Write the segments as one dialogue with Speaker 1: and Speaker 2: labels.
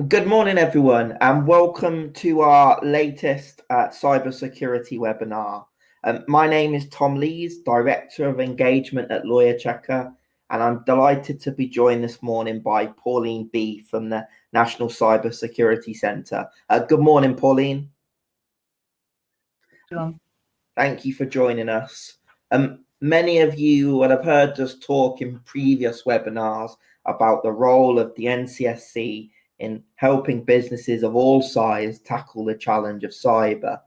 Speaker 1: Good morning, everyone, and welcome to our latest cybersecurity webinar. My name is Tom Lees, Director of Engagement at Lawyer Checker, and I'm delighted to be joined this morning by Pauline B from the National Cybersecurity Centre. Good morning, Pauline.
Speaker 2: Sure.
Speaker 1: Thank you for joining us. Many of you will have heard us talk in previous webinars about the role of the NCSC in helping businesses of all sizes tackle the challenge of cyber.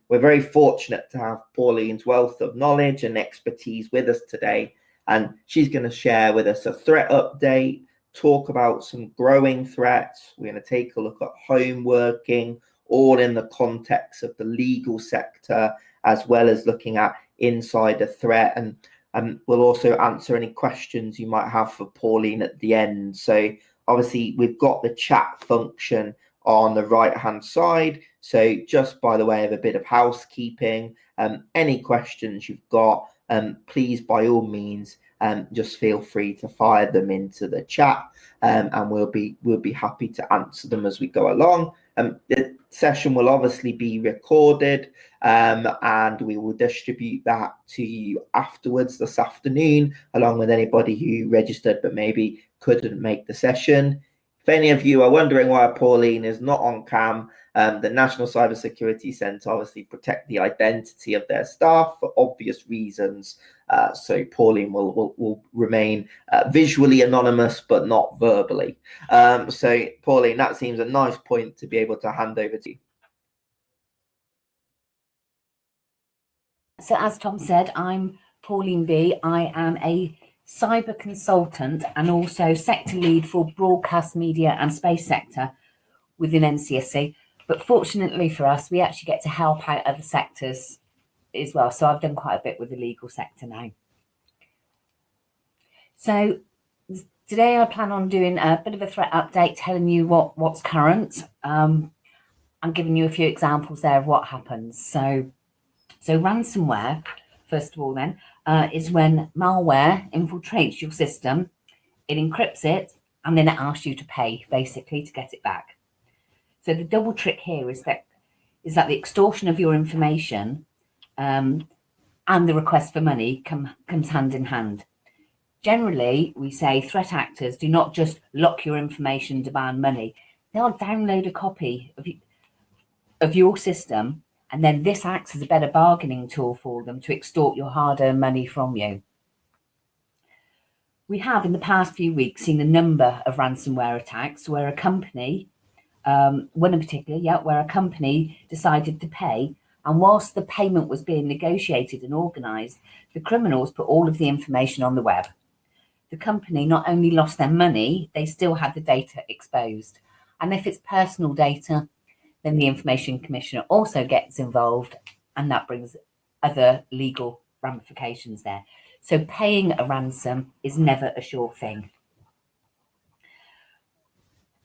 Speaker 1: We're very fortunate to have Pauline's wealth of knowledge and expertise with us today, and she's going to share with us a threat update, talk about some growing threats. We're going to take a look at home working, all in the context of the legal sector, as well as looking at insider threat, and we'll also answer any questions you might have for Pauline at the end. So obviously we've got the chat function on the right hand side, so just by the way of a bit of housekeeping, any questions you've got, please by all means just feel free to fire them into the chat, and we'll be happy to answer them as we go along. The session will obviously be recorded, and we will distribute that to you afterwards this afternoon, along with anybody who registered but maybe couldn't make the session. If any of you are wondering why Pauline is not on cam, the National Cybersecurity Centre obviously protect the identity of their staff for obvious reasons. So Pauline will remain visually anonymous, but not verbally. So Pauline, that seems a nice point to be able to hand over to you.
Speaker 2: So as Tom said, I'm Pauline B. I am a cyber consultant and also sector lead for broadcast media and space sector within NCSC. But fortunately for us, we actually get to help out other sectors as well. So I've done quite a bit with the legal sector now. So today I plan on doing a bit of a threat update, telling you what's current. I'm giving you a few examples there of what happens. So ransomware, first of all then, is when malware infiltrates your system, it encrypts it, and then it asks you to pay, basically, to get it back. So the double trick here is that the extortion of your information and the request for money comes hand in hand. Generally, we say threat actors do not just lock your information, demand money. They'll download a copy of your system, and then this acts as a better bargaining tool for them to extort your hard-earned money from you. We have, in the past few weeks, seen a number of ransomware attacks where a company, one in particular, where a company decided to pay, and whilst the payment was being negotiated and organised, the criminals put all of the information on the web. The company not only lost their money, they still had the data exposed. And if it's personal data, then the Information Commissioner also gets involved, and that brings other legal ramifications there. So paying a ransom is never a sure thing.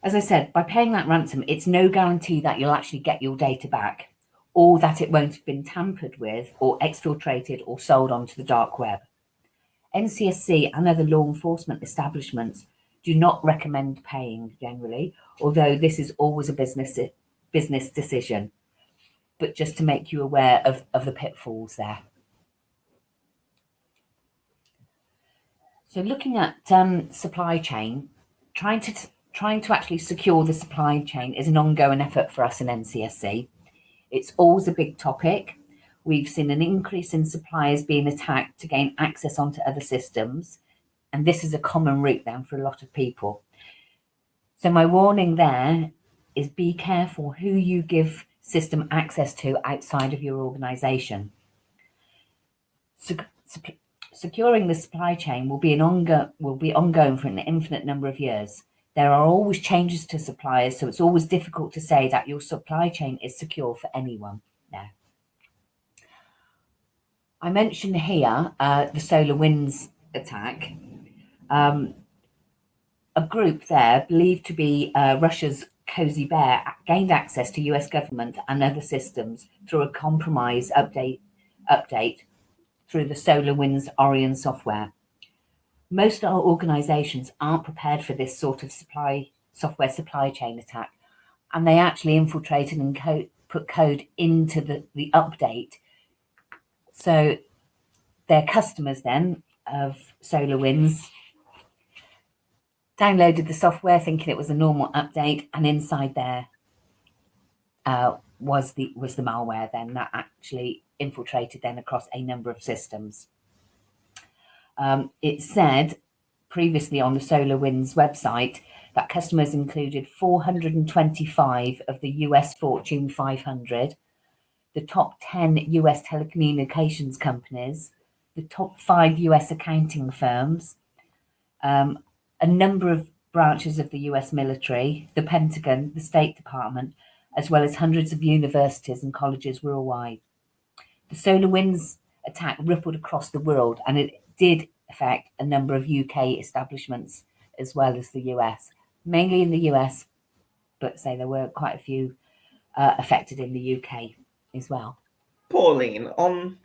Speaker 2: As I said, by paying that ransom, it's no guarantee that you'll actually get your data back, or that it won't have been tampered with or exfiltrated or sold onto the dark web. NCSC and other law enforcement establishments do not recommend paying generally, although this is always a business decision, but just to make you aware of the pitfalls there. So looking at supply chain, trying to actually secure the supply chain is an ongoing effort for us in NCSC. It's always a big topic. We've seen an increase in suppliers being attacked to gain access onto other systems, and this is a common route then for a lot of people. So my warning there is be careful who you give system access to outside of your organisation. Securing the supply chain will be ongoing for an infinite number of years. There are always changes to suppliers, so it's always difficult to say that your supply chain is secure for anyone now. I mentioned here the SolarWinds attack. A group there believed to be Russia's Cozy Bear gained access to US government and other systems through a compromise update through the SolarWinds Orion software. Most of our organizations aren't prepared for this sort of supply software supply chain attack, and they actually infiltrated and put code into the update. So their customers then of SolarWinds downloaded the software thinking it was a normal update, and inside there was the malware then that actually infiltrated then across a number of systems. It said previously on the SolarWinds website that customers included 425 of the US Fortune 500, the top 10 US telecommunications companies, the top 5 US accounting firms, a number of branches of the US military, the Pentagon, the State Department, as well as hundreds of universities and colleges worldwide. The SolarWinds attack rippled across the world, and it did affect a number of UK establishments as well as the US, mainly in the US, but say there were quite a few affected in the UK as well.
Speaker 1: Pauline, on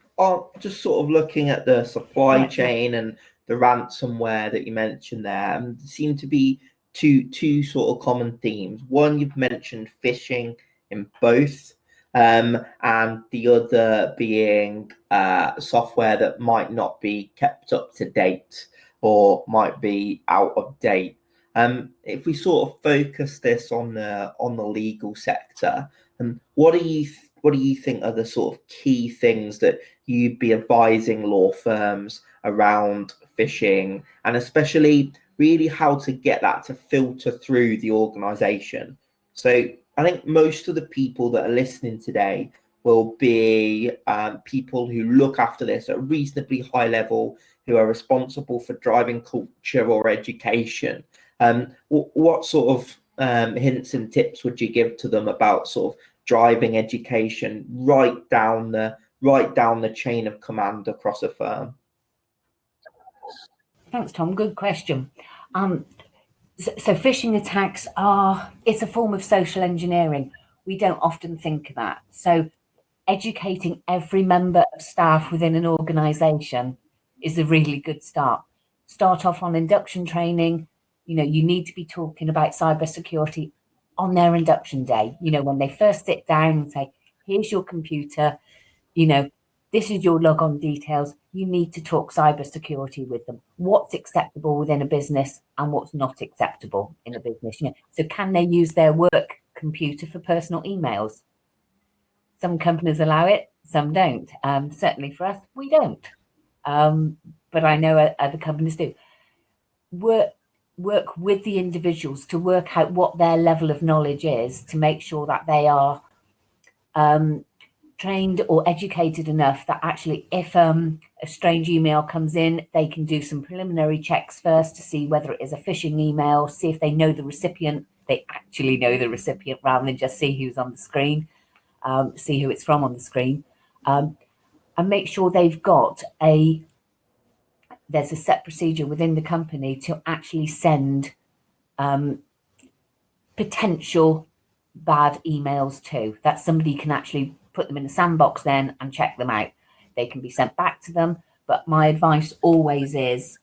Speaker 1: just sort of looking at the supply chain and the ransomware that you mentioned there, there seem to be two sort of common themes. One, you've mentioned phishing in both, and the other being software that might not be kept up to date or might be out of date. If we sort of focus this on the legal sector, what do you think are the sort of key things that you'd be advising law firms around phishing, and especially really how to get that to filter through the organization? So I think most of the people that are listening today will be people who look after this at a reasonably high level, who are responsible for driving culture or education. What sort of hints and tips would you give to them about sort of driving education right down the chain of command across a firm?
Speaker 2: Thanks, Tom. Good question. So phishing attacks it's a form of social engineering. We don't often think of that. So educating every member of staff within an organization is a really good start. Start off on induction training. You need to be talking about cybersecurity on their induction day, when they first sit down and say, here's your computer, this is your logon details. You need to talk cybersecurity with them. What's acceptable within a business and what's not acceptable in a business. So can they use their work computer for personal emails? Some companies allow it, some don't. Certainly for us, we don't. But I know other companies do. Work with the individuals to work out what their level of knowledge is, to make sure that they are trained or educated enough that actually if a strange email comes in, they can do some preliminary checks first to see whether it is a phishing email, see if they know the recipient, they actually know the recipient rather than just see who's on the screen, see who it's from on the screen, and make sure they've got there's a set procedure within the company to actually send potential bad emails to, that somebody can actually put them in a sandbox then and check them out. They can be sent back to them. But my advice always is,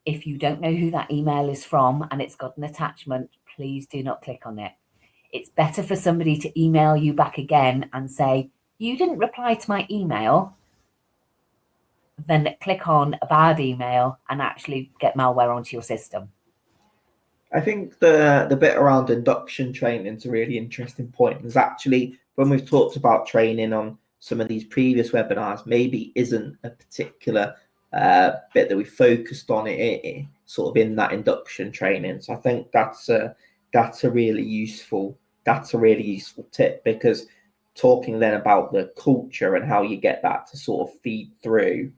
Speaker 2: if you don't know who that email is from and it's got an attachment, please do not click on it. It's better for somebody to email you back again and say, you didn't reply to my email, than click on a bad email and actually get malware onto your system.
Speaker 1: I think the bit around induction training is a really interesting point. Is actually, when we've talked about training on some of these previous webinars, maybe isn't a particular bit that we focused on it sort of in that induction training. So I think that's a really useful tip, because talking then about the culture and how you get that to sort of feed through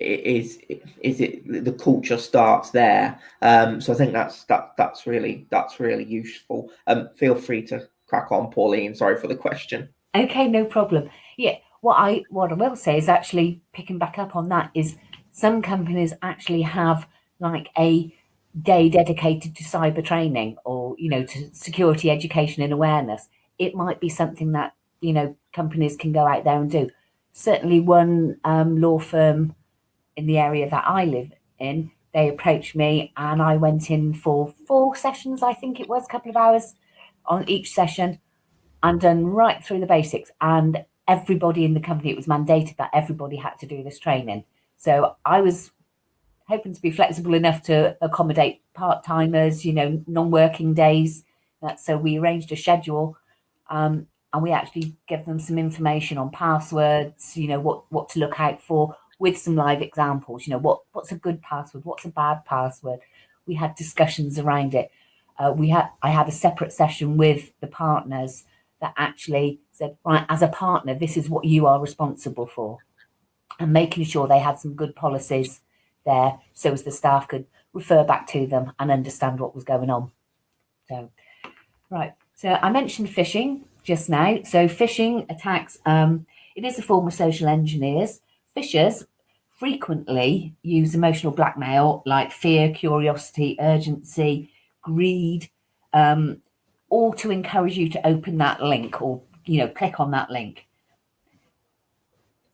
Speaker 1: is it the culture starts there. So I think that's really useful. Feel free to crack on, Pauline. Sorry for the question.
Speaker 2: Okay, no problem. Yeah, what I will say is, actually picking back up on that, is some companies actually have like a day dedicated to cyber training, or to security education and awareness. It might be something that companies can go out there and do. Certainly one law firm in the area that I live in they approached me, and I went in for 4 sessions, I think it was, a couple of hours on each session, and done right through the basics. And everybody in the company, it was mandated that everybody had to do this training. So I was hoping to be flexible enough to accommodate part-timers, non-working days. So we arranged a schedule, and we actually gave them some information on passwords, what to look out for, with some live examples, what's a good password, what's a bad password. We had discussions around it. I had a separate session with the partners that actually said, right, as a partner, this is what you are responsible for, and making sure they had some good policies there so as the staff could refer back to them and understand what was going on. So I mentioned phishing just now. So phishing attacks, it is a form of social engineers. Phishers frequently use emotional blackmail like fear, curiosity, urgency, greed, all to encourage you to open that link or click on that link.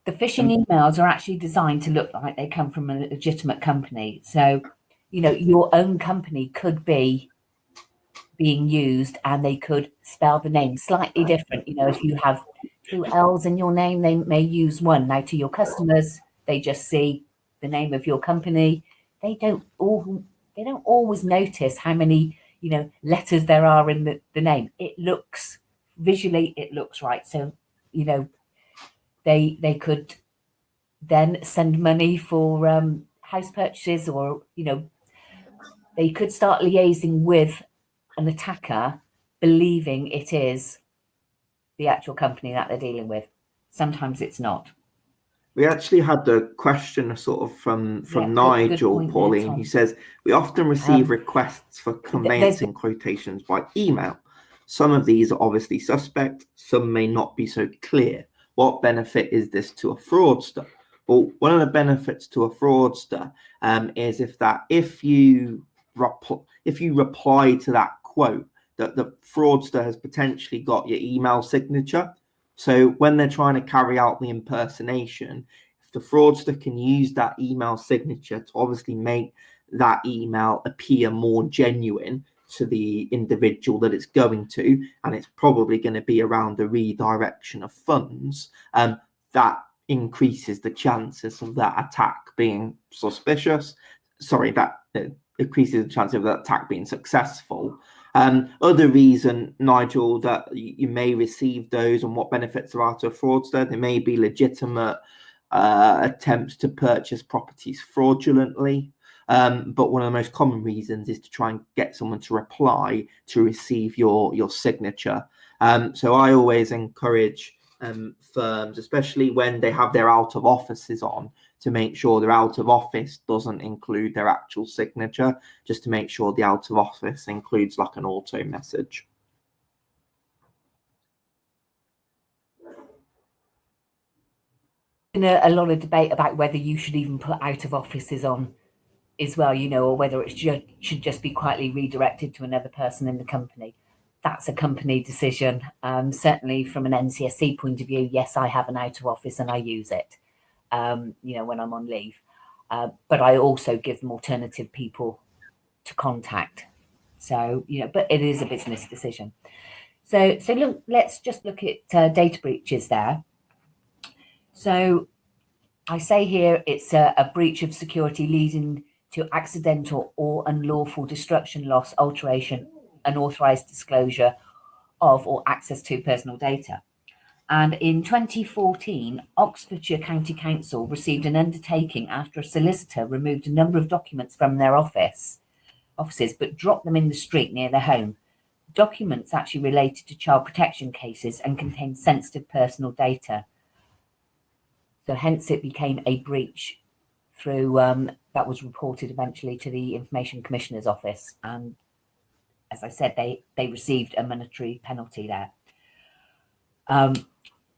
Speaker 2: The phishing emails are actually designed to look like they come from a legitimate company. So, your own company could be being used, and they could spell the name slightly different. If you have 2 L's in your name, they may use one. Now, to your customers, they just see the name of your company. They don't always notice how many letters there are in the name. It looks visually, it looks right. So they could then send money for house purchases, or they could start liaising with an attacker, believing it is the actual company that they're dealing with. Sometimes it's not.
Speaker 1: We actually had the question sort of from Nigel,
Speaker 2: good
Speaker 1: Pauline. He says, we often receive requests for conveyancing quotations by email. Some of these are obviously suspect, some may not be so clear. What benefit is this to a fraudster? Well, one of the benefits to a fraudster is if you reply to that quote, that the fraudster has potentially got your email signature. So when they're trying to carry out the impersonation, if the fraudster can use that email signature to obviously make that email appear more genuine to the individual that it's going to, and it's probably going to be around the redirection of funds, that increases the chances of that attack being suspicious. That increases the chance of that attack being successful. Other reason, Nigel, that you may receive those and what benefits there are to a fraudster, there may be legitimate attempts to purchase properties fraudulently. But one of the most common reasons is to try and get someone to reply to receive your signature. So I always encourage firms, especially when they have their out of offices on, to make sure their out of office doesn't include their actual signature, just to make sure the out of office includes like an auto message.
Speaker 2: A lot of debate about whether you should even put out of offices on as well, or whether it should just be quietly redirected to another person in the company. That's a company decision. Certainly from an NCSC point of view, yes, I have an out of office and I use it, when I'm on leave. But I also give them alternative people to contact. So, but it is a business decision. So look, let's just look at data breaches there. So I say here it's a breach of security leading to accidental or unlawful destruction, loss, alteration, unauthorized disclosure of or access to personal data. And in 2014, Oxfordshire County Council received an undertaking after a solicitor removed a number of documents from their offices, but dropped them in the street near their home. Documents actually related to child protection cases and contained sensitive personal data. So hence it became a breach through that was reported eventually to the Information Commissioner's Office. And as I said, they received a monetary penalty there.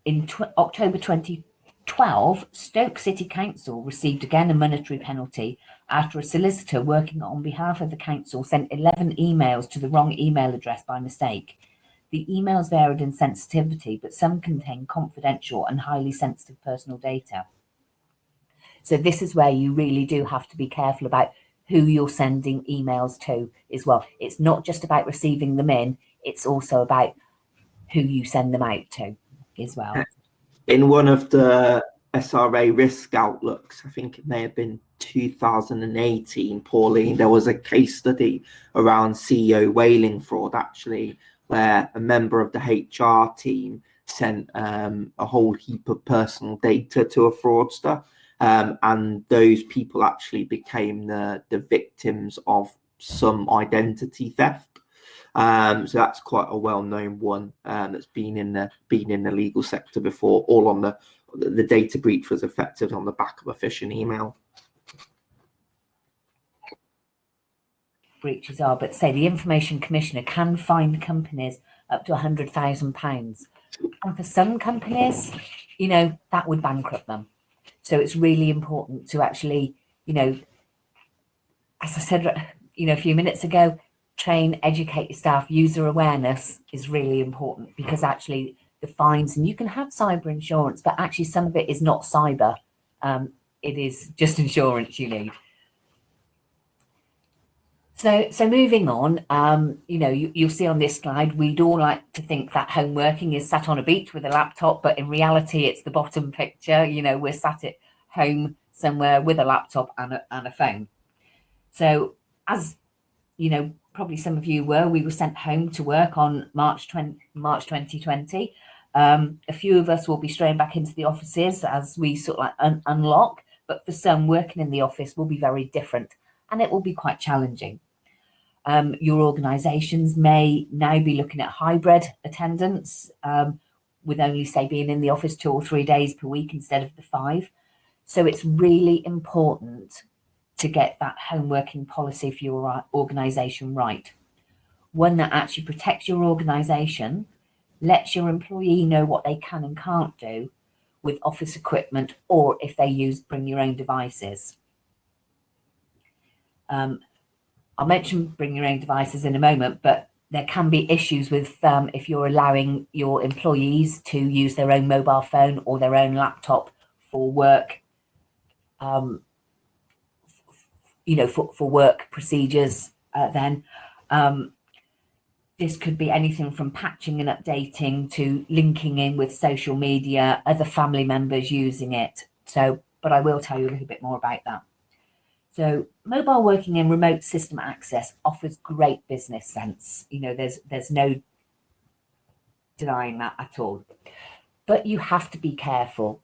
Speaker 2: In October 2012, Stoke City Council received again a monetary penalty after a solicitor working on behalf of the council sent 11 emails to the wrong email address by mistake. The emails varied in sensitivity, but some contain confidential and highly sensitive personal data. So this is where you really do have to be careful about who you're sending emails to as well. It's not just about receiving them in, it's also about who you send them out to as well.
Speaker 1: In one of the SRA risk outlooks, I think it may have been 2018, Pauline, there was a case study around CEO whaling fraud, actually, where a member of the HR team sent a whole heap of personal data to a fraudster. And those people actually became the victims of some identity theft. So that's quite a well-known one that's been in the legal sector before. All on the data breach was effected on the back of a phishing email.
Speaker 2: Breaches are, but say the Information Commissioner can fine companies up to £100,000, and for some companies, that would bankrupt them. So it's really important to actually, as I said, a few minutes ago, train, educate your staff. User awareness is really important, because actually the fines, and you can have cyber insurance, but actually some of it is not cyber. It is just insurance you need. So moving on, you'll see on this slide, we'd all like to think that home working is sat on a beach with a laptop, but in reality, it's the bottom picture. We're sat at home somewhere with a laptop and a phone. So as probably some of you we were sent home to work on March 2020. A few of us will be straying back into the offices as we sort of like unlock, but for some, working in the office will be very different, and it will be quite challenging. Your organisations may now be looking at hybrid attendance, with only, say, being in the office 2 or 3 days per week instead of the 5. So it's really important to get that home working policy for your organisation right. One that actually protects your organisation, lets your employee know what they can and can't do with office equipment, or if they bring your own devices. I'll mention bring your own devices in a moment, but there can be issues with if you're allowing your employees to use their own mobile phone or their own laptop for work, for work procedures. This could be anything from patching and updating to linking in with social media, other family members using it. But I will tell you a little bit more about that. So mobile working and remote system access offers great business sense. There's no denying that at all. But you have to be careful.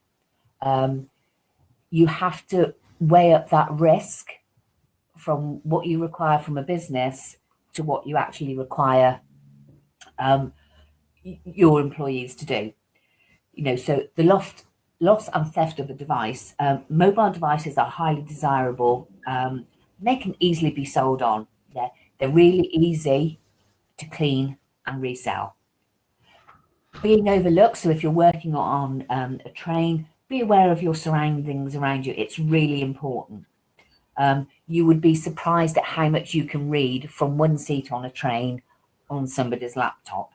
Speaker 2: You have to weigh up that risk from what you require from a business to what you actually require your employees to do. So the loss and theft of a device. Mobile devices are highly desirable. They can easily be sold on. They're really easy to clean and resell. Being overlooked, so if you're working on a train, be aware of your surroundings around you. It's really important. You would be surprised at how much you can read from one seat on a train on somebody's laptop.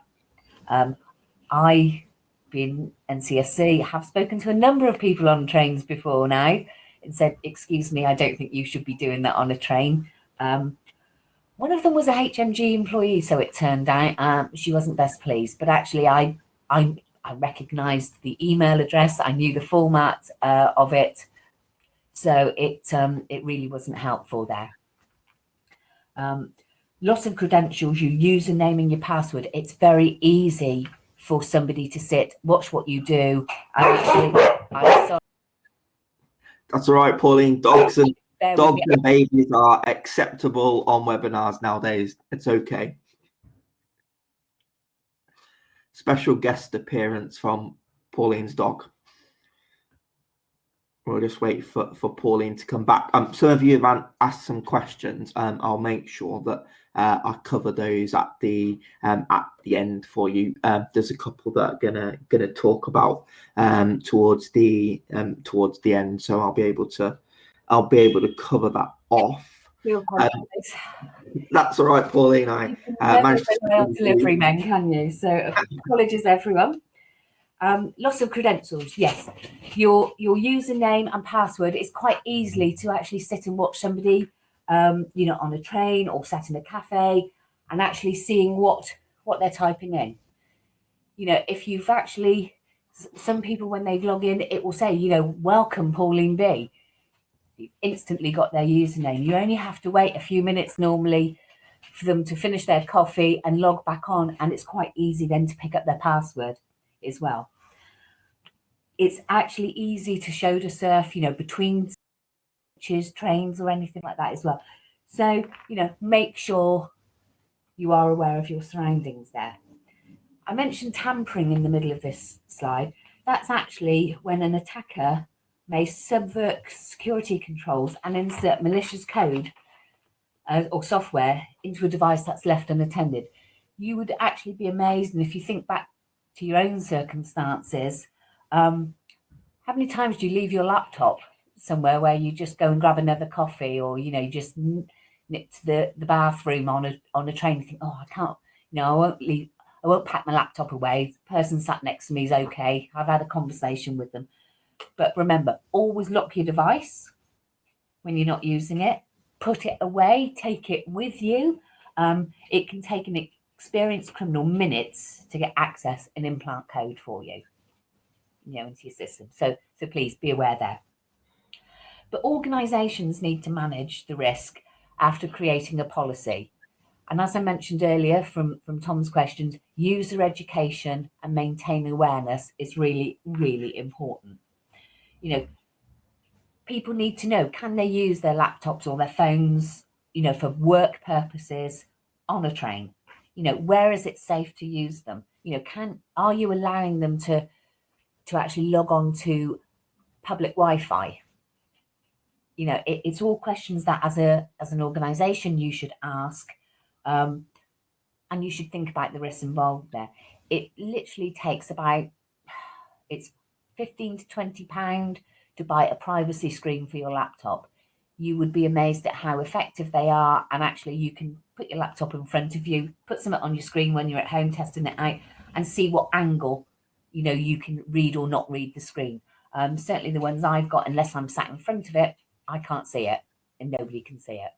Speaker 2: I, being NCSC, have spoken to a number of people on trains before now and said, excuse me, I don't think you should be doing that on a train. One of them was a HMG employee, so it turned out. She wasn't best pleased, but actually I recognised the email address. I knew the format of it. So it really wasn't helpful there. Lots of credentials, your username and your password. It's very easy for somebody to sit, watch what you do.
Speaker 1: That's all right, Pauline. Dogs and babies are acceptable on webinars nowadays. It's okay. Special guest appearance from Pauline's dog. We'll just wait for Pauline to come back. Some of you have asked some questions. I'll make sure that I cover those at the end for you. There's a couple that are gonna talk about towards the end, so I'll be able to cover that off. That's all right, Pauline. I managed to
Speaker 2: delivery men, can you? So apologies, everyone. Loss of credentials, yes. Your username and password is quite easily to actually sit and watch somebody on a train or sat in a cafe and actually seeing what they're typing in. If you've actually, some people when they log in, it will say, welcome Pauline B. You've instantly got their username. You only have to wait a few minutes normally for them to finish their coffee and log back on, and it's quite easy then to pick up their password as well. It's actually easy to shoulder surf, between trains or anything like that as well. So, make sure you are aware of your surroundings there. I mentioned tampering in the middle of this slide. That's actually when an attacker may subvert security controls and insert malicious code or software into a device that's left unattended. You would actually be amazed, and if you think back to your own circumstances, how many times do you leave your laptop somewhere where you just go and grab another coffee, or you just nip to the bathroom on a train and think, oh, I can't, I won't pack my laptop away. The person sat next to me is okay. I've had a conversation with them. But remember, always lock your device when you're not using it. Put it away. Take it with you. It can take an experienced criminal minutes to get access and implant code for you, into your system. So please be aware there. But organisations need to manage the risk after creating a policy. And as I mentioned earlier from Tom's questions, user education and maintaining awareness is really, really important. People need to know, can they use their laptops or their phones, for work purposes on a train? Where is it safe to use them? Are you allowing them to actually log on to public Wi-Fi? It's all questions that as an organisation you should ask. And you should think about the risks involved there. It literally takes it's £15 to £20 to buy a privacy screen for your laptop. You would be amazed at how effective they are. And actually you can put your laptop in front of you, put something on your screen when you're at home testing it out, and see what angle, you can read or not read the screen. Certainly the ones I've got, unless I'm sat in front of it, I can't see it and nobody can see it.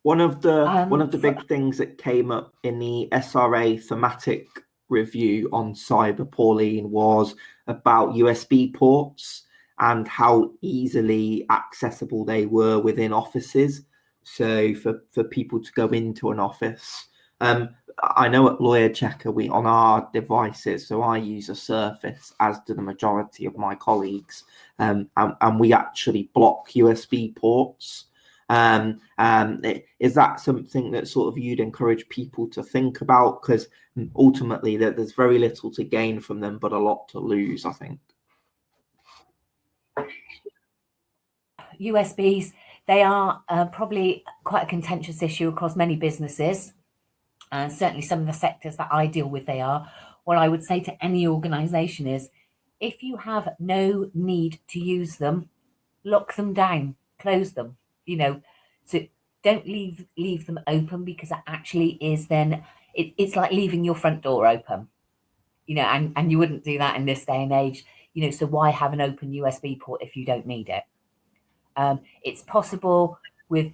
Speaker 1: One of the big things that came up in the SRA thematic review on cyber, Pauline, was about USB ports and how easily accessible they were within offices. So for people to go into an office, I know at Lawyer Checker we on our devices, so I use a Surface, as do the majority of my colleagues, and we actually block USB ports. Is that something that sort of you'd encourage people to think about? Because ultimately there's very little to gain from them, but a lot to lose, I think.
Speaker 2: USBs, they are probably quite a contentious issue across many businesses. Certainly some of the sectors that I deal with, they are. What I would say to any organisation is, if you have no need to use them, lock them down, close them. So don't leave them open, because that actually is then it's like leaving your front door open, and you wouldn't do that in this day and age, so why have an open USB port if you don't need it? It's possible with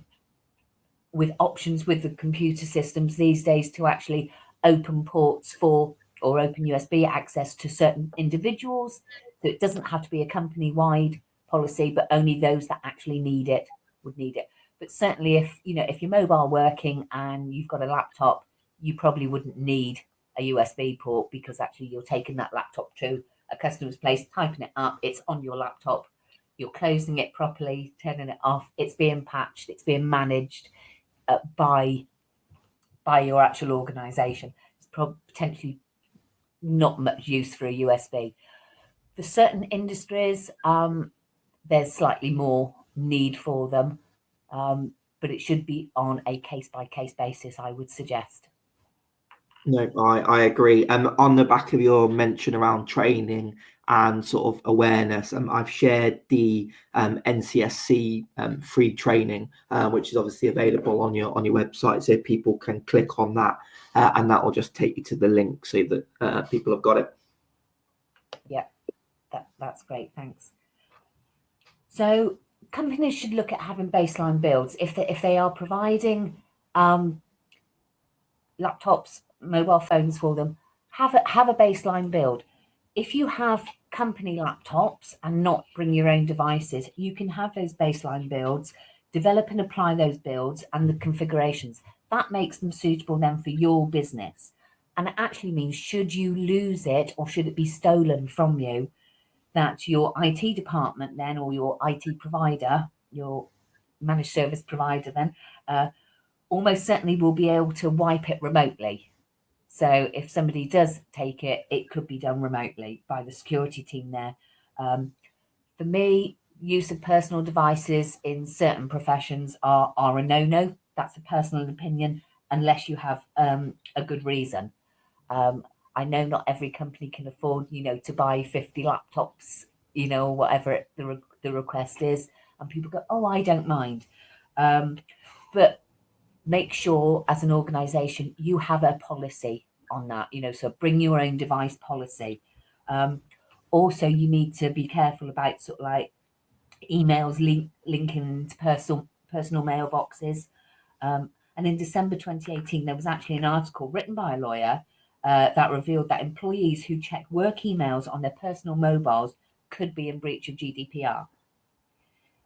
Speaker 2: options with the computer systems these days to actually open ports for, or open USB access to certain individuals. So it doesn't have to be a company-wide policy, but only those that actually need it would need it. But certainly if you're mobile working and you've got a laptop, you probably wouldn't need a USB port, because actually you're taking that laptop to a customer's place, typing it up, it's on your laptop, you're closing it properly, turning it off, it's being patched, it's being managed by your actual organisation. It's potentially not much use for a USB. For certain industries, there's slightly more need for them, but it should be on a case-by-case basis, I would suggest.
Speaker 1: No, I agree. On the back of your mention around training and sort of awareness, I've shared the NCSC free training, which is obviously available on your website, so people can click on that, and that will just take you to the link so that people have got it.
Speaker 2: Yeah, that's great. Thanks. So companies should look at having baseline builds if they are providing laptops, mobile phones for them. Have a baseline build. If you have company laptops and not bring your own devices, you can have those baseline builds, develop and apply those builds and the configurations. That makes them suitable then for your business. And it actually means, should you lose it or should it be stolen from you, that your IT department then, or your IT provider, your managed service provider then, almost certainly will be able to wipe it remotely. So if somebody does take it, it could be done remotely by the security team there. For me, use of personal devices in certain professions are a no-no. That's a personal opinion, unless you have a good reason. I know not every company can afford, to buy 50 laptops, or whatever the request is. And people go, oh, I don't mind. But make sure as an organization you have a policy on that, so bring your own device policy. Also, you need to be careful about sort of like emails linking to personal mailboxes. And in December 2018, there was actually an article written by a lawyer that revealed that employees who check work emails on their personal mobiles could be in breach of GDPR.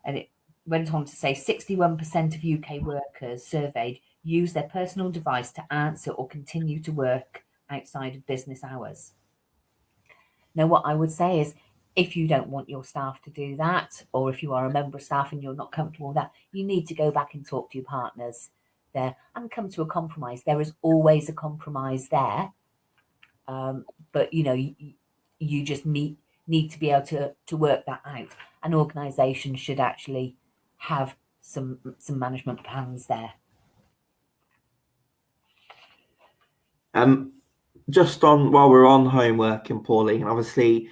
Speaker 2: And it went on to say 61% of UK workers surveyed use their personal device to answer or continue to work outside of business hours. Now, what I would say is, if you don't want your staff to do that, or if you are a member of staff and you're not comfortable with that, you need to go back and talk to your partners there and come to a compromise. There is always a compromise there. But, you just need to be able to work that out. An organisation should actually have some management plans there.
Speaker 1: Just while we're on homework and Pauline, obviously,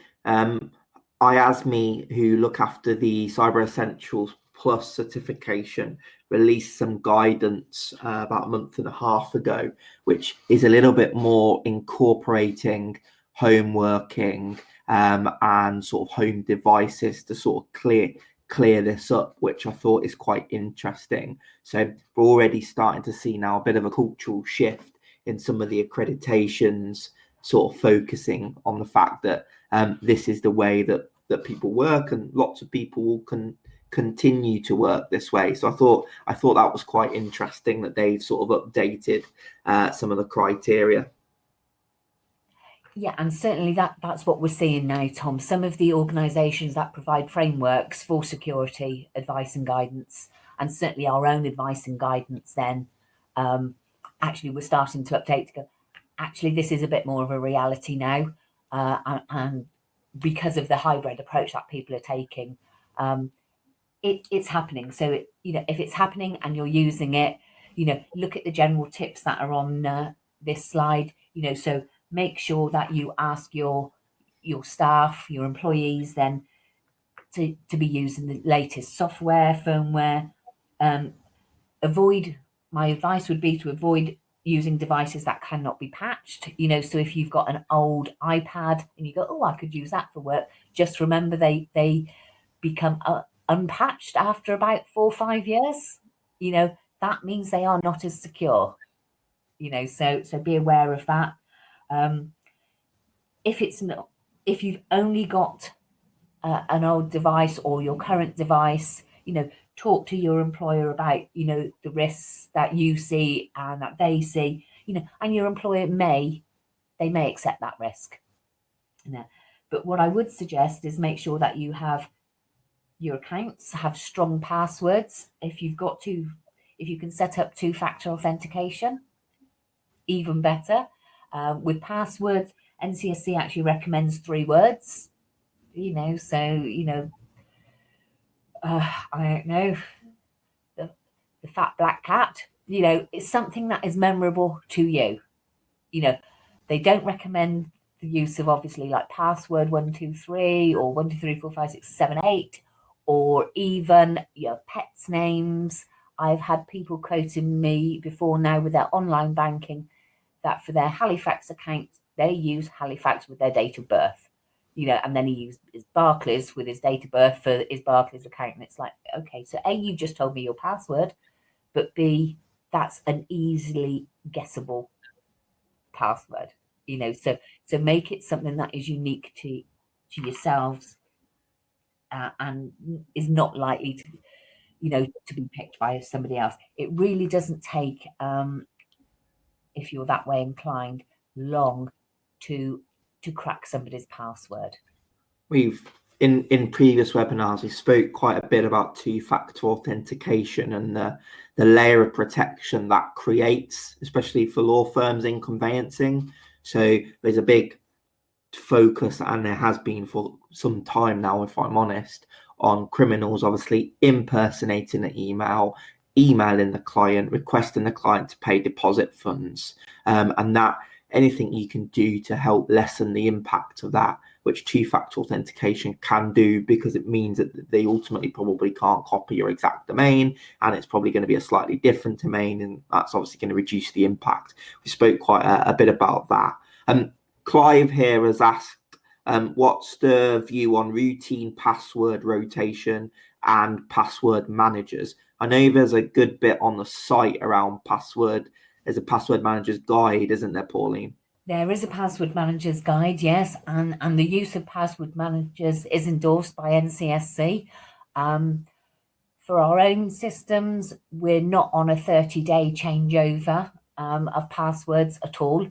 Speaker 1: IASME, who look after the Cyber Essentials Plus certification, released some guidance about a month and a half ago, which is a little bit more incorporating home working and sort of home devices to sort of clear this up, which I thought is quite interesting. So we're already starting to see now a bit of a cultural shift in some of the accreditations, sort of focusing on the fact that this is the way that people work, and lots of people can continue to work this way. So I thought that was quite interesting that they've sort of updated some of the criteria.
Speaker 2: Yeah, and certainly that's what we're seeing now, Tom. Some of the organisations that provide frameworks for security advice and guidance, and certainly our own advice and guidance then, actually we're starting to update to go, actually this is a bit more of a reality now, and because of the hybrid approach that people are taking, it's happening. So if it's happening and you're using it, look at the general tips that are on this slide. So make sure that you ask your staff, your employees then to be using the latest software, firmware. My advice would be to avoid using devices that cannot be patched. So if you've got an old iPad and you go, oh, I could use that for work, just remember they become unpatched after about 4 or 5 years. That means they are not as secure. So be aware of that. If you've only got an old device or your current device, talk to your employer about the risks that you see and that they see, and your employer may accept that risk. But what I would suggest is make sure that you have your accounts have strong passwords. If you can set up 2-factor authentication, even better. With passwords, NCSC actually recommends 3 words. I don't know, the fat black cat, it's something that is memorable to you. They don't recommend the use of obviously like password 123 or 1 2 3 4 5 6 7 8, or even your pets' names. I've had people quoting me before now with their online banking that for their Halifax account, they use Halifax with their date of birth. and then he used his Barclays with his date of birth for his Barclays account. And it's like, okay, so A, you've just told me your password, but B, that's an easily guessable password, so make it something that is unique to yourselves, and is not likely to be picked by somebody else. It really doesn't take, if you're that way inclined, long to crack somebody's password.
Speaker 1: We've in previous webinars, we spoke quite a bit about two-factor authentication and the layer of protection that creates, especially for law firms in conveyancing. So there's a big focus, and there has been for some time now, if I'm honest, on criminals obviously impersonating the emailing the client, requesting the client to pay deposit funds, and that anything you can do to help lessen the impact of that, which two-factor authentication can do, because it means that they ultimately probably can't copy your exact domain, and it's probably going to be a slightly different domain, and that's obviously going to reduce the impact. We spoke quite a bit about that. Clive here has asked, what's the view on routine password rotation and password managers? I know there's a good bit on the site around password. There's a password manager's guide, isn't there, Pauline?
Speaker 2: There is a password manager's guide, yes, and the use of password managers is endorsed by NCSC. For our own systems, we're not on a 30-day changeover of passwords at all.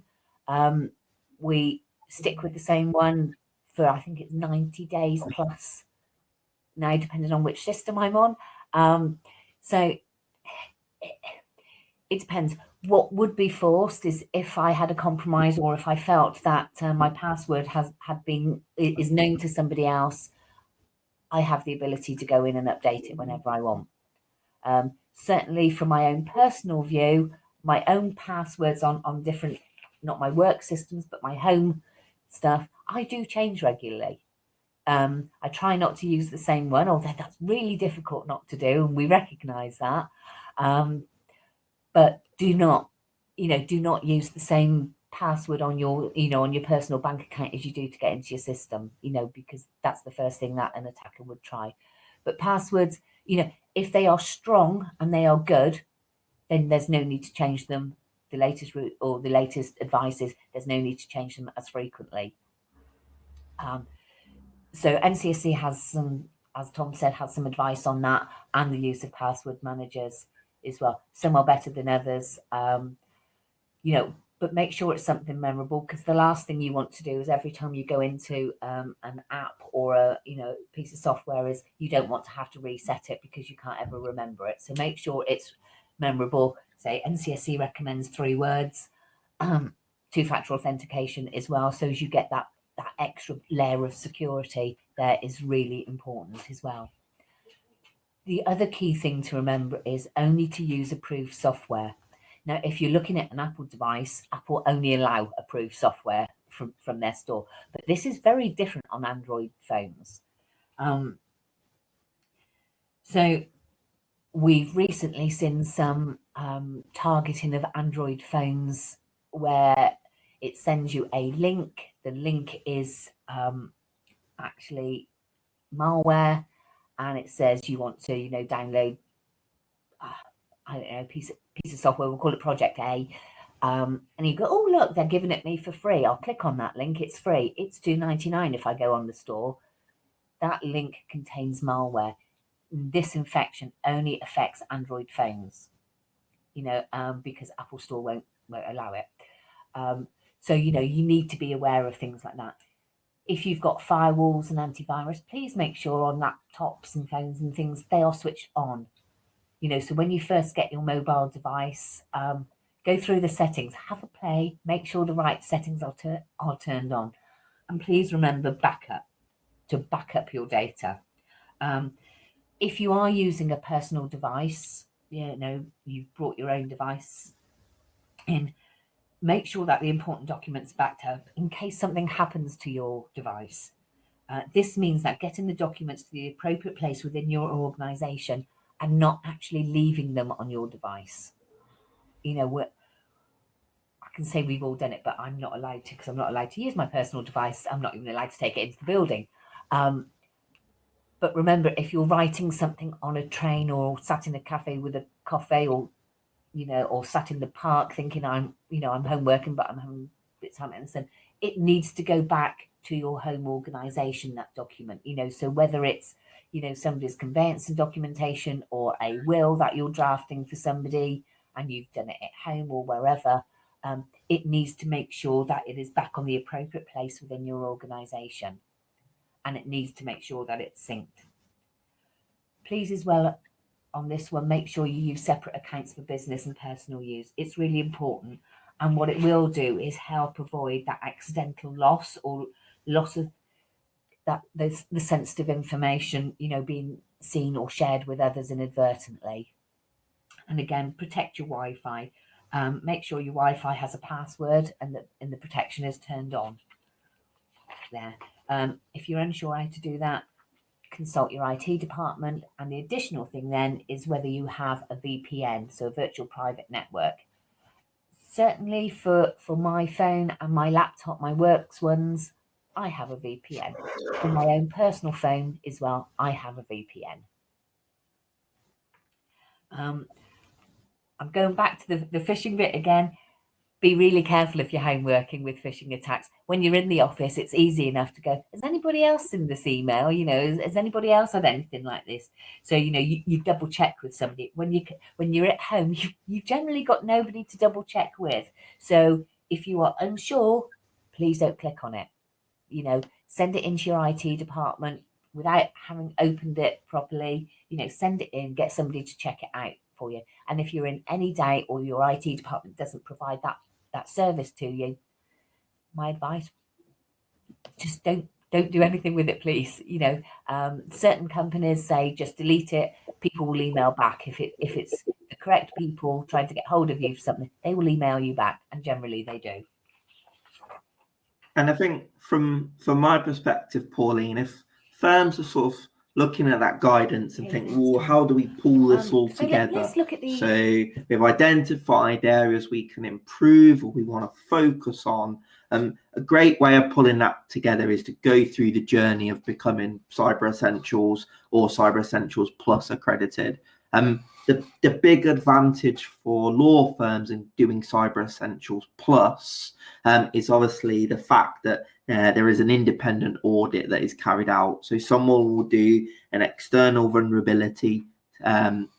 Speaker 2: We stick with the same one for, I think it's 90 days plus now, depending on which system I'm on. So it depends. What would be forced is if I had a compromise, or if I felt that my password is known to somebody else, I have the ability to go in and update it whenever I want. Certainly from my own personal view, my own passwords on different, not my work systems, but my home stuff, I do change regularly. I try not to use the same one, although that's really difficult not to do, and we recognize that. But do not use the same password on your, on your personal bank account as you do to get into your system, because that's the first thing that an attacker would try. But passwords, if they are strong and they are good, then there's no need to change them. The latest route or the latest advice is there's no need to change them as frequently. So NCSC has some, as Tom said, has some advice on that, and the use of password managers as well. Some are better than others, but make sure it's something memorable, because the last thing you want to do is every time you go into an app or a piece of software is you don't want to have to reset it because you can't ever remember it. So make sure it's memorable. Say NCSC recommends 3 words, two-factor authentication as well. So as you get that extra layer of security there is really important as well. The other key thing to remember is only to use approved software. Now, if you're looking at an Apple device, Apple only allow approved software from their store, but this is very different on Android phones. So we've recently seen some targeting of Android phones where it sends you a link. The link is actually malware, and it says you want to, download I don't know, a piece of software. We'll call it Project A. And you go, oh look, they're giving it me for free. I'll click on that link. It's free. It's $2.99 if I go on the store. That link contains malware. This infection only affects Android phones, because Apple Store won't allow it. So you need to be aware of things like that. If you've got firewalls and antivirus, please make sure on laptops and phones and things they are switched on. So when you first get your mobile device, go through the settings, have a play, make sure the right settings are turned on, and please remember to back up your data. If you are using a personal device, you've brought your own device in, make sure that the important documents backed up in case something happens to your device. This means that getting the documents to the appropriate place within your organization and not actually leaving them on your device. I can say we've all done it, but I'm not allowed to, because I'm not allowed to use my personal device. I'm not even allowed to take it into the building. But remember, if you're writing something on a train or sat in a cafe with a coffee, or or sat in the park thinking I'm home working, but I'm having bits of medicine, it needs to go back to your home organisation, that document. So whether it's somebody's conveyancing documentation or a will that you're drafting for somebody and you've done it at home or wherever, it needs to make sure that it is back on the appropriate place within your organisation, and it needs to make sure that it's synced. Please, as well, on this one, make sure you use separate accounts for business and personal use. It's really important. And what it will do is help avoid that accidental loss or loss of the sensitive information, being seen or shared with others inadvertently. And again, protect your Wi-Fi. Make sure your Wi-Fi has a password and that the protection is turned on there. If you're unsure how to do that, consult your IT department. And the additional thing then is whether you have a VPN, so a virtual private network. Certainly for my phone and my laptop, my works ones, I have a VPN. For my own personal phone as well, I have a VPN. I'm going back to the phishing bit again. Be really careful if you're home working with phishing attacks. When you're in the office, it's easy enough to go, has anybody else in this email? Has anybody else had anything like this? So, you double check with somebody. When you're at home, you've generally got nobody to double check with. So if you are unsure, please don't click on it. Send it into your IT department without having opened it properly. Send it in, get somebody to check it out for you. And if you're in any doubt or your IT department doesn't provide that service to you, my advice, just don't do anything with it, please. Certain companies say just delete it. People will email back if it's the correct people trying to get hold of you for something. They will email you back, and generally they do.
Speaker 1: And I think from my perspective, Pauline, if firms are sort of looking at that guidance and think, well, how do we pull this all together?
Speaker 2: Let's look at
Speaker 1: So we've identified areas we can improve or we want to focus on. A great way of pulling that together is to go through the journey of becoming Cyber Essentials or Cyber Essentials Plus accredited. The big advantage for law firms in doing Cyber Essentials Plus is obviously the fact that there is an independent audit that is carried out. So someone will do an external vulnerability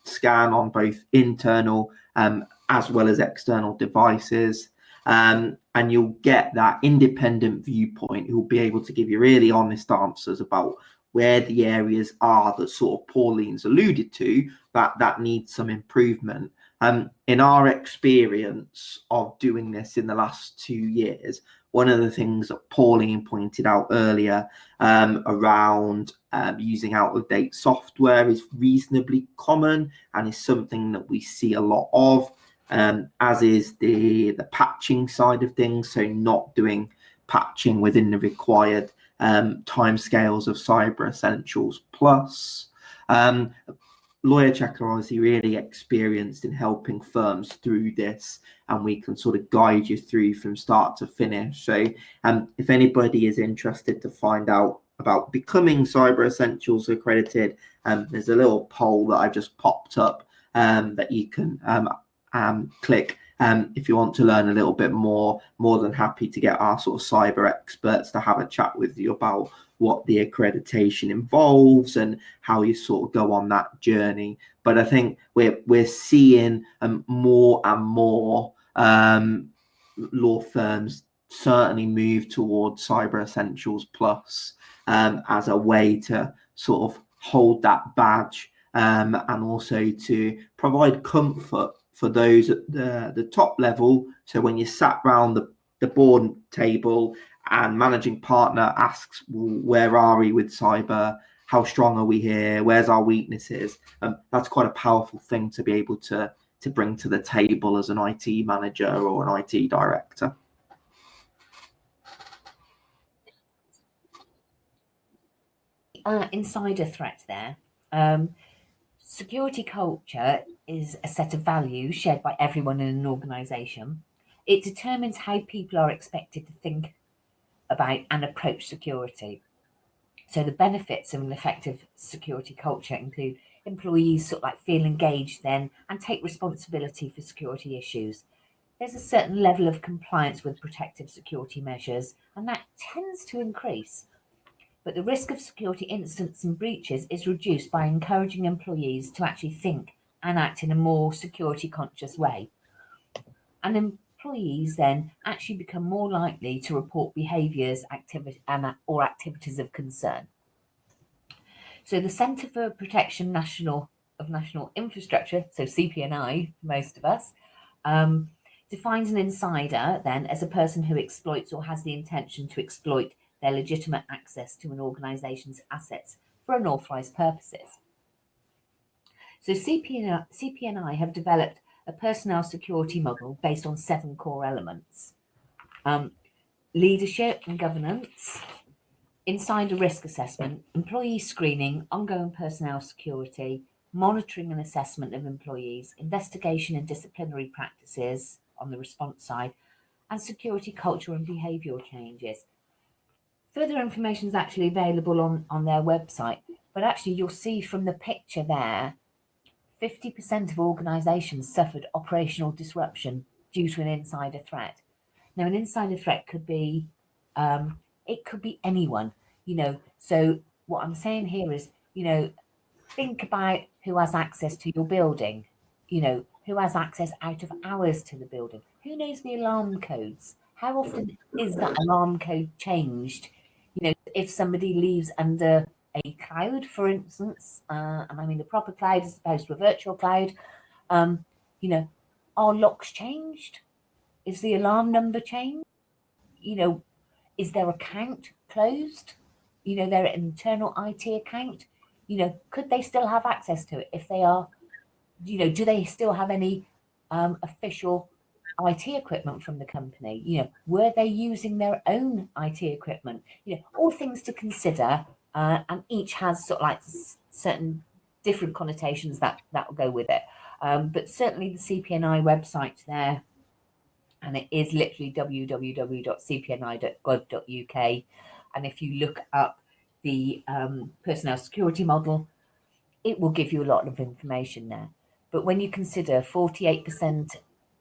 Speaker 1: scan on both internal as well as external devices. And you'll get that independent viewpoint who'll be able to give you really honest answers about where the areas are that sort of Pauline's alluded to that needs some improvement. In our experience of doing this in the last 2 years, one of the things that Pauline pointed out earlier around using out-of-date software is reasonably common and is something that we see a lot of, as is the patching side of things. So not doing patching within the required timescales of Cyber Essentials Plus. Lawyer Checker obviously really experienced in helping firms through this, and we can sort of guide you through from start to finish. So if anybody is interested to find out about becoming Cyber Essentials accredited, there's a little poll that I just popped up that you can click. If you want to learn a little bit more than happy to get our sort of cyber experts to have a chat with you about what the accreditation involves and how you sort of go on that journey. But I think we're seeing more and more law firms certainly move towards Cyber Essentials Plus as a way to sort of hold that badge and also to provide comfort for those at the top level. So when you sat around the board table and managing partner asks, well, where are we with cyber? How strong are we here? Where's our weaknesses? That's quite a powerful thing to be able to bring to the table as an IT manager or an IT director.
Speaker 2: Insider threat there. Security culture is a set of values shared by everyone in an organization. It determines how people are expected to think about and approach security. So the benefits of an effective security culture include employees sort of like feel engaged then and take responsibility for security issues. There's a certain level of compliance with protective security measures, and that tends to increase. But the risk of security incidents and breaches is reduced by encouraging employees to actually think and act in a more security conscious way. And employees then actually become more likely to report behaviours or activities of concern. So the Centre for Protection of National Infrastructure, so CPNI, most of us, defines an insider then as a person who exploits or has the intention to exploit their legitimate access to an organisation's assets for unauthorised purposes. So CPNI have developed a personnel security model based on 7 core elements: leadership and governance, insider risk assessment, employee screening, ongoing personnel security, monitoring and assessment of employees, investigation and disciplinary practices on the response side, and security culture and behavioural changes. Further information is actually available on their website, but actually you'll see from the picture there, 50% of organisations suffered operational disruption due to an insider threat. Now, an insider threat could be it could be anyone, So what I'm saying here is, think about who has access to your building, who has access out of hours to the building, who knows the alarm codes, how often is that alarm code changed? If somebody leaves under a cloud, for instance, and I mean the proper cloud as opposed to a virtual cloud, are locks changed? Is the alarm number changed? Is their account closed? Their internal IT account? Could they still have access to it if they are, do they still have any official IT equipment from the company? Were they using their own IT equipment? All things to consider, and each has sort of like certain different connotations that will go with it. But certainly the CPNI website there, and it is literally www.cpni.gov.uk. And if you look up the personnel security model, it will give you a lot of information there. But when you consider 48%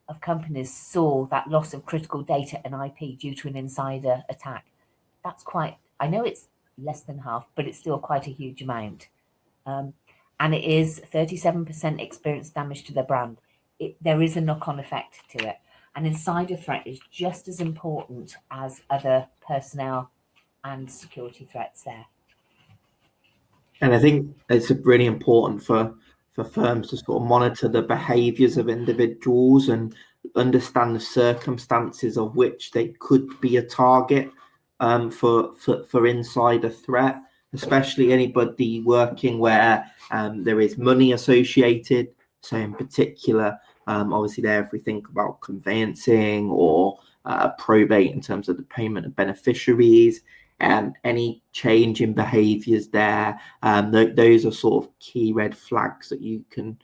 Speaker 2: of companies saw that loss of critical data and IP due to an insider attack, that's quite, I know it's less than half, but it's still quite a huge amount. And it is 37% experienced damage to their brand. There is a knock-on effect to it. An insider threat is just as important as other personnel and security threats there.
Speaker 1: And I think it's really important for firms to sort of monitor the behaviours of individuals and understand the circumstances of which they could be a target for insider threat, especially anybody working where there is money associated. So in particular, obviously there, if we think about conveyancing or probate in terms of the payment of beneficiaries, and any change in behaviours there, those are sort of key red flags that you can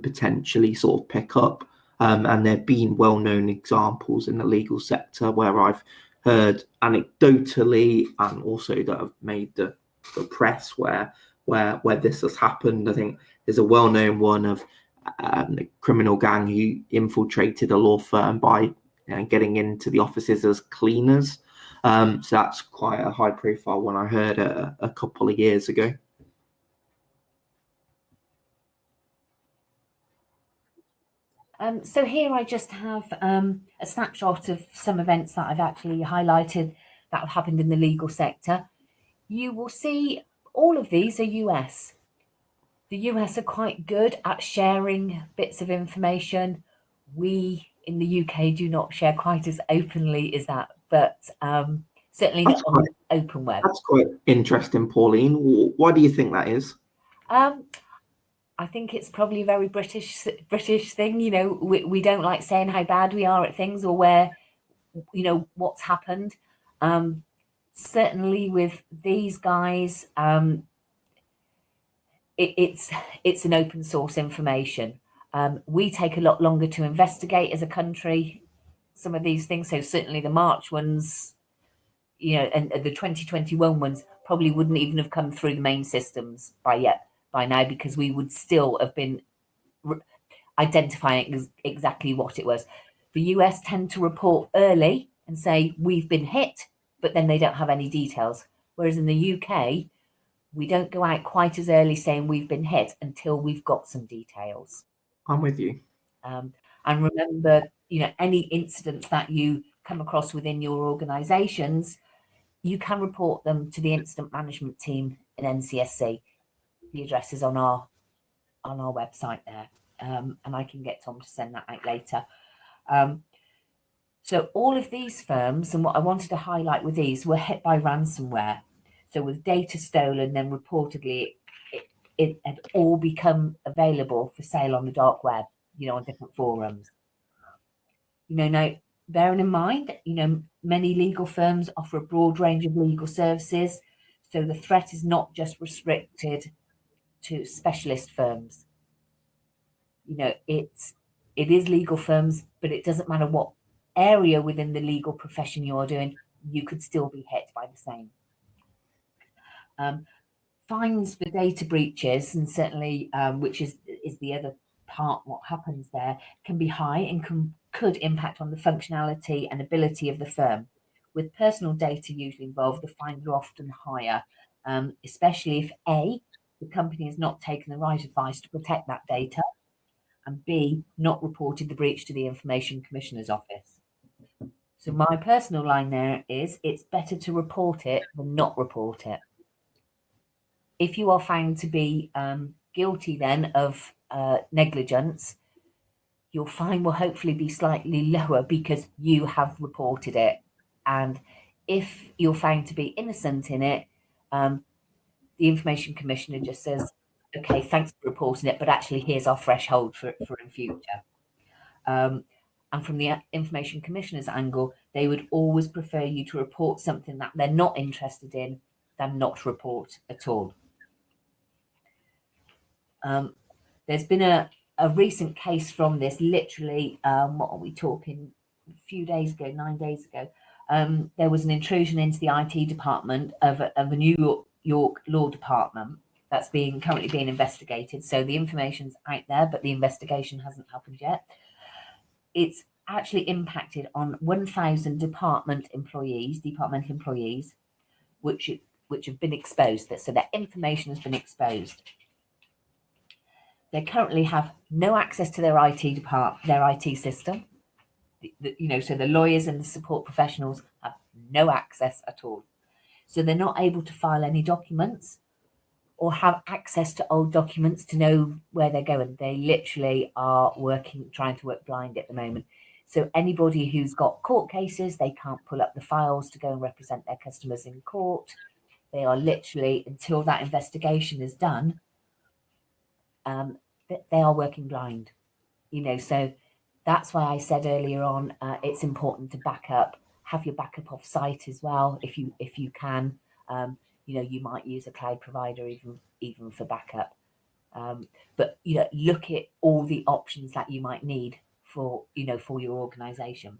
Speaker 1: potentially sort of pick up. And there have been well-known examples in the legal sector where I've heard anecdotally and also that have made the press where this has happened. I think there's a well-known one of a criminal gang who infiltrated a law firm by getting into the offices as cleaners. So that's quite a high profile one I heard a couple of years ago.
Speaker 2: So here I just have a snapshot of some events that I've actually highlighted that have happened in the legal sector. You will see all of these are US. The US are quite good at sharing bits of information. We in the UK do not share quite as openly as that, but certainly not on the open web.
Speaker 1: That's quite interesting, Pauline. Why do you think that is?
Speaker 2: I think it's probably a very British thing. We don't like saying how bad we are at things or where, what's happened. Certainly with these guys, it's an open source information. We take a lot longer to investigate as a country. some of these things. So certainly the March ones, and the 2021 ones probably wouldn't even have come through the main systems by now, because we would still have been identifying exactly what it was. The US tend to report early and say we've been hit, but then they don't have any details. Whereas in the UK, we don't go out quite as early saying we've been hit until we've got some details.
Speaker 1: I'm with you.
Speaker 2: And remember, any incidents that you come across within your organisations, you can report them to the incident management team in NCSC. The address is on our website there, and I can get Tom to send that out later. So all of these firms, and what I wanted to highlight with these, were hit by ransomware. So with data stolen, then reportedly it had all become available for sale on the dark web, on different forums. Now bearing in mind, many legal firms offer a broad range of legal services. So the threat is not just restricted to specialist firms. It is legal firms, but it doesn't matter what area within the legal profession you're doing, you could still be hit by the same. Fines for data breaches, and certainly which is the other part, what happens there, can be high and could impact on the functionality and ability of the firm. With personal data usually involved, the fines are often higher, especially if A, the company has not taken the right advice to protect that data, and B, not reported the breach to the Information Commissioner's Office. So my personal line there is, it's better to report it than not report it. If you are found to be guilty then of negligence, your fine will hopefully be slightly lower because you have reported it. And if you're found to be innocent in it, the Information Commissioner just says, okay, thanks for reporting it, but actually here's our threshold for in future. And from the Information Commissioner's angle, they would always prefer you to report something that they're not interested in than not report at all. There's been a recent case from this, literally, what are we talking, a few days ago, 9 days ago. There was an intrusion into the IT department of a New York law department that's currently being investigated. So the information's out there, but the investigation hasn't happened yet. It's actually impacted on 1,000 departmental employees, which have been exposed. So their information has been exposed. They currently have no access to their IT system. So the lawyers and the support professionals have no access at all. So they're not able to file any documents or have access to old documents to know where they're going. They literally are trying to work blind at the moment. So anybody who's got court cases, they can't pull up the files to go and represent their customers in court. They are literally, until that investigation is done, they are working blind. So that's why I said earlier on, it's important to have your backup off site as well, if you can. You might use a cloud provider even for backup. But look at all the options that you might need for your organization.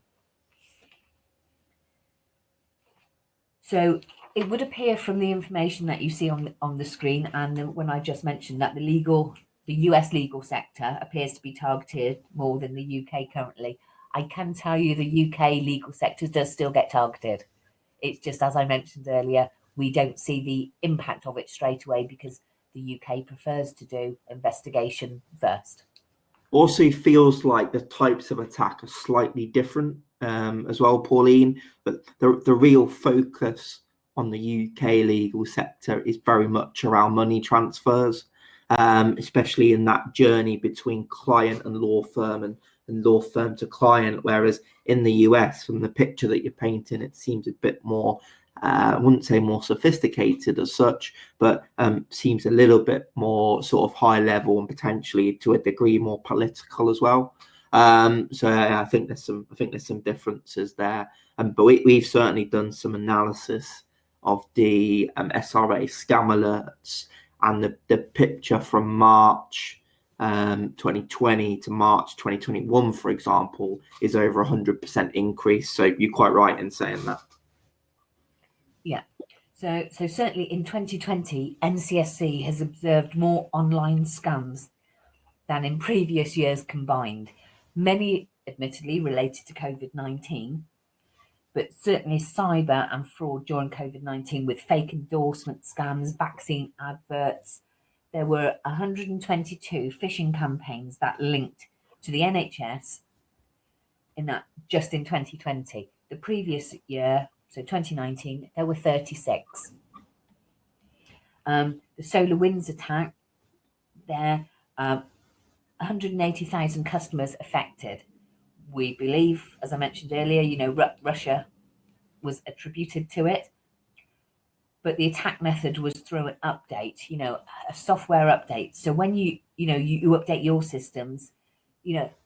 Speaker 2: So it would appear from the information that you see on the screen, and when I just mentioned that the US legal sector appears to be targeted more than the UK currently. I can tell you the UK legal sector does still get targeted. It's just, as I mentioned earlier, we don't see the impact of it straight away because the UK prefers to do investigation first.
Speaker 1: Also feels like the types of attack are slightly different as well, Pauline, but the real focus on the UK legal sector is very much around money transfers, especially in that journey between client and law firm and law firm to client, whereas in the US, from the picture that you're painting, it seems a bit more, I wouldn't say more sophisticated as such, but seems a little bit more sort of high level and potentially to a degree more political as well. So I think there's some differences there, but we've certainly done some analysis of the SRA scam alerts, and the picture from March 2020 to March 2021, for example, is over 100% increase. So you're quite right in saying that.
Speaker 2: Yeah. So certainly in 2020, NCSC has observed more online scams than in previous years combined. Many admittedly related to COVID-19, but certainly cyber and fraud during COVID-19 with fake endorsement scams, vaccine adverts. There were 122 phishing campaigns that linked to the NHS just in 2020. The previous year, so 2019, there were 36. The SolarWinds attack, there 180,000 customers affected. We believe, as I mentioned earlier, Russia was attributed to it, but the attack method was through an update, a software update. So when you update your systems,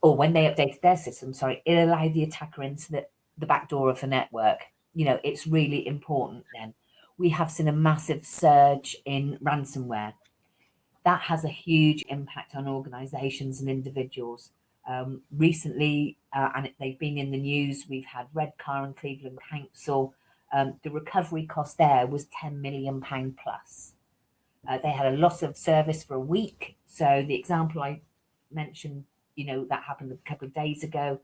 Speaker 2: or when they updated their system, it allowed the attacker into the back door of the network. It's really important then. We have seen a massive surge in ransomware. That has a huge impact on organizations and individuals. Recently, and they've been in the news, we've had Redcar and Cleveland Council. The recovery cost there was £10 million plus. They had a loss of service for a week. So the example I mentioned, that happened a couple of days ago.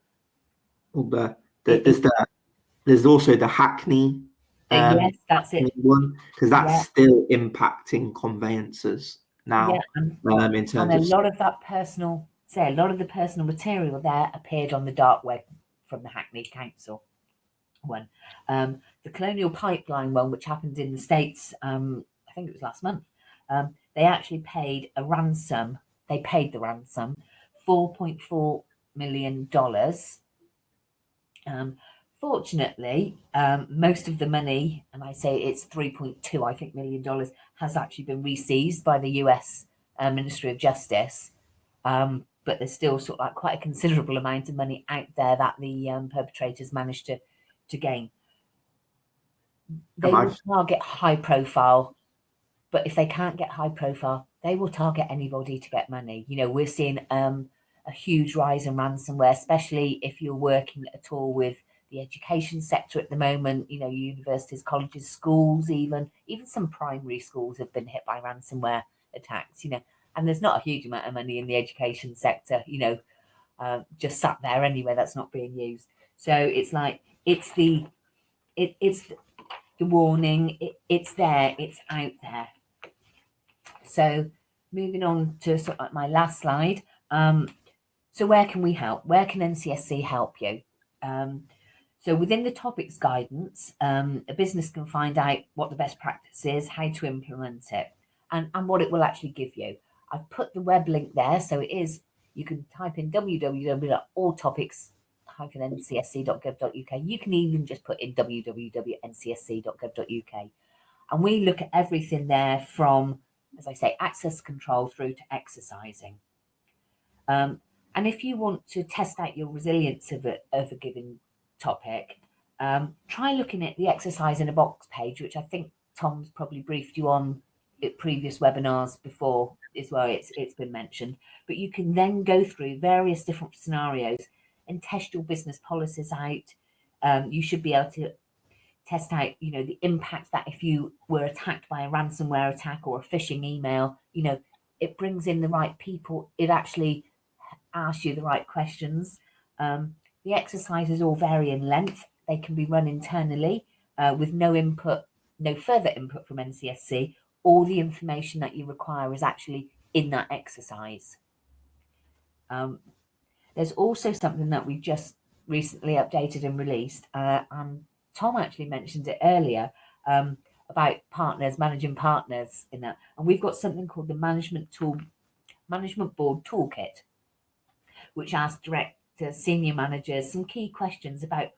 Speaker 1: Well, there's also the Hackney.
Speaker 2: Yes, that's it.
Speaker 1: One, because that's still impacting conveyancers now.
Speaker 2: Yeah,
Speaker 1: in terms
Speaker 2: and
Speaker 1: of
Speaker 2: a lot of the personal material there appeared on the dark web from the Hackney Council one. The Colonial Pipeline one, which happened in the States, I think it was last month, they actually paid a ransom. They paid the ransom, $4.4 million. Fortunately, most of the money, and I say it's 3.2, I think, $million, has actually been re-seized by the US Ministry of Justice. But there's still quite a considerable amount of money out there that the perpetrators managed to gain. They will target high profile, but if they can't get high profile, they will target anybody to get money. We're seeing a huge rise in ransomware, especially if you're working at all with the education sector at the moment. Universities, colleges, schools, even some primary schools have been hit by ransomware attacks. And there's not a huge amount of money in the education sector, just sat there anyway that's not being used. So it's the warning. It's there. It's out there. So moving on to my last slide. So where can we help? Where can NCSC help you? So within the topics guidance, a business can find out what the best practice is, how to implement it, and what it will actually give you. I've put the web link there, so you can type in www.alltopics-ncsc.gov.uk. You can even just put in www.ncsc.gov.uk. And we look at everything there from, as I say, access control through to exercising. And if you want to test out your resilience of a given topic, try looking at the exercise in a box page, which I think Tom's probably briefed you on at previous webinars before as well. It's been mentioned, but you can then go through various different scenarios and test your business policies out. You should be able to test out, the impact that if you were attacked by a ransomware attack or a phishing email, it brings in the right people. It actually asks you the right questions. The exercises all vary in length. They can be run internally with no further input from NCSC. All the information that you require is actually in that exercise. There's also something that we've just recently updated and released, and Tom actually mentioned it earlier, about managing partners in that. And we've got something called the Management Board Toolkit, which asks directors, senior managers, some key questions about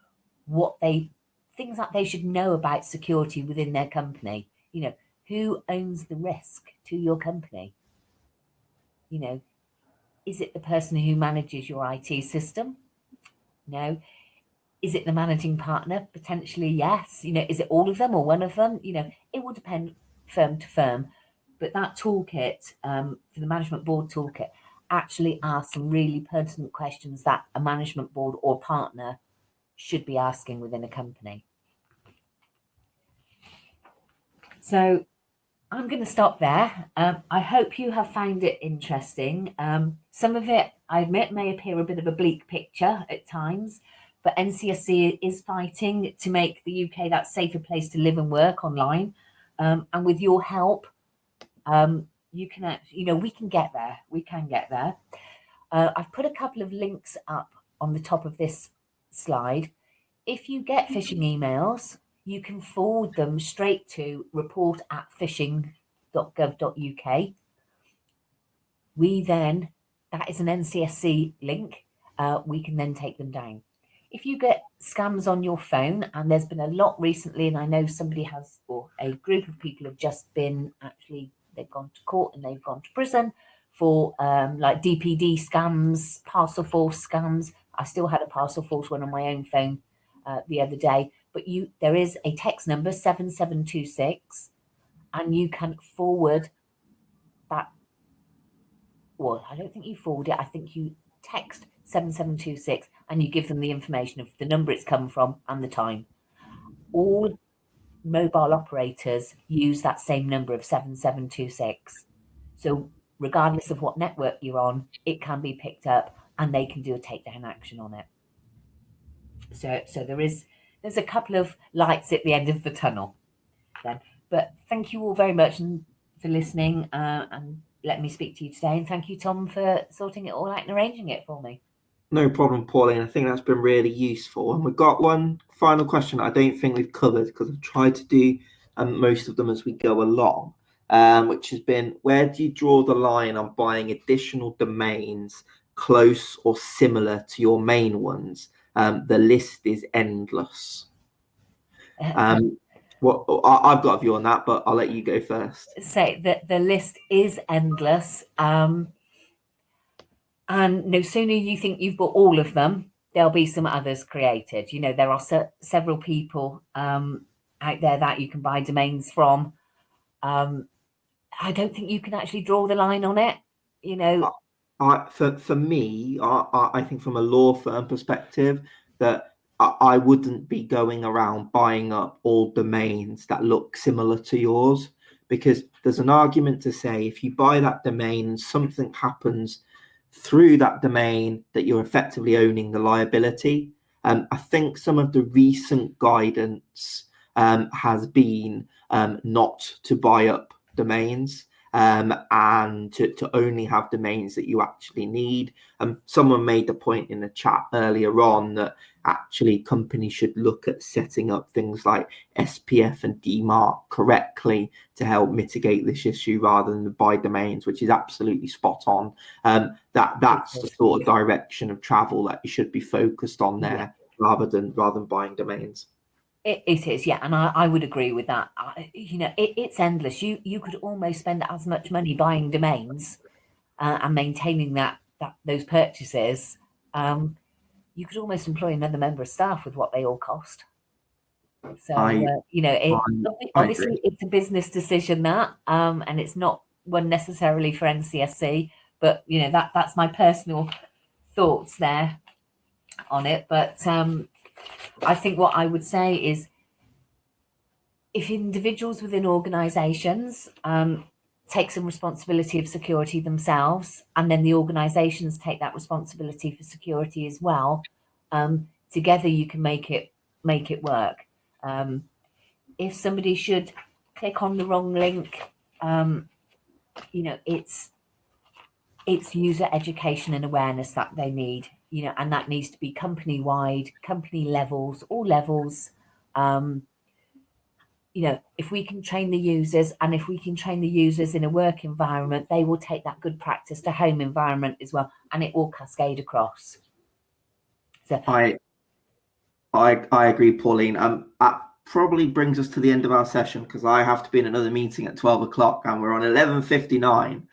Speaker 2: things that they should know about security within their company. Who owns the risk to your company? Is it the person who manages your IT system? No. Is it the managing partner? Potentially, yes. Is it all of them or one of them? It will depend firm to firm. But that toolkit, for the Management Board Toolkit, actually ask some really pertinent questions that a management board or partner should be asking within a company. So I'm going to stop there. I hope you have found it interesting. Some of it, I admit, may appear a bit of a bleak picture at times, but NCSC is fighting to make the UK that safer place to live and work online. And with your help, you can, we can get there. We can get there. I've put a couple of links up on the top of this slide. If you get phishing emails, you can forward them straight to report@phishing.gov.uk. That is an NCSC link. We can then take them down. If you get scams on your phone, and there's been a lot recently, and I know somebody has, or a group of people have just been they've gone to court and they've gone to prison for like DPD scams, parcel force scams. I still had a parcel force one on my own phone the other day, but there is a text number 7726, and you can forward that. Well, I don't think you forward it. I think you text 7726 and you give them the information of the number it's come from and the time. All mobile operators use that same number of 7726. So regardless of what network you're on, it can be picked up and they can do a takedown action on it. So there's a couple of lights at the end of the tunnel then. But thank you all very much for listening and let me speak to you today. And thank you, Tom, for sorting it all out and arranging it for me.
Speaker 1: No problem, Pauline. I think that's been really useful. And we've got one final question I don't think we've covered, because I've tried to do most of them as we go along, which has been, where do you draw the line on buying additional domains close or similar to your main ones? The list is endless. I've got a view on that, but I'll let you go first.
Speaker 2: Say that the list is endless. And no sooner you think you've got all of them, there'll be some others created. There are several people out there that you can buy domains from. I don't think you can actually draw the line on it.
Speaker 1: For me, I think from a law firm perspective, that I wouldn't be going around buying up all domains that look similar to yours, because there's an argument to say if you buy that domain, something happens through that domain that you're effectively owning the liability. I think some of the recent guidance has been not to buy up domains and to only have domains that you actually need. Someone made the point in the chat earlier on that actually companies should look at setting up things like SPF and DMARC correctly to help mitigate this issue rather than buy domains, which is absolutely spot on. That's the sort of direction of travel that you should be focused on there, rather than buying domains.
Speaker 2: It is, yeah, and I would agree with that. It's endless. You could almost spend as much money buying domains and maintaining those purchases. You could almost employ another member of staff with what they all cost. So obviously it's a business decision and it's not one necessarily for NCSC, but that's my personal thoughts there on it. But I think what I would say is, if individuals within organizations take some responsibility of security themselves, and then the organizations take that responsibility for security as well, together you can make it work. If somebody should click on the wrong link, it's user education and awareness that they need, and that needs to be company-wide, company levels, all levels. If we can train the users, and if we can train the users in a work environment, they will take that good practice to home environment as well, and it will cascade across. So
Speaker 1: I agree, Pauline. That probably brings us to the end of our session, because I have to be in another meeting at 12 o'clock and we're on 11:59.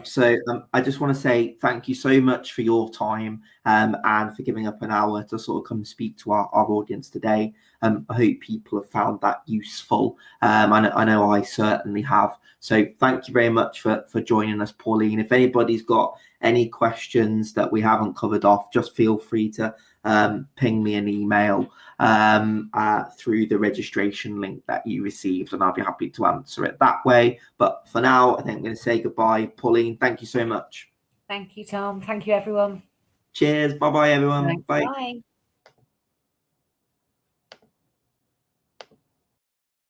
Speaker 1: So I just want to say thank you so much for your time and for giving up an hour to sort of come speak to our audience today. I hope people have found that useful. I know I certainly have. So thank you very much for joining us, Pauline. If anybody's got any questions that we haven't covered off, just feel free to ping me an email through the registration link that you received, and I'll be happy to answer it that way. But for now, I think I'm going to say goodbye. Pauline, thank you so much.
Speaker 2: Thank you, Tom. Thank you, everyone.
Speaker 1: Cheers. Bye-bye, everyone.
Speaker 2: Thanks.
Speaker 1: Bye.
Speaker 2: Bye.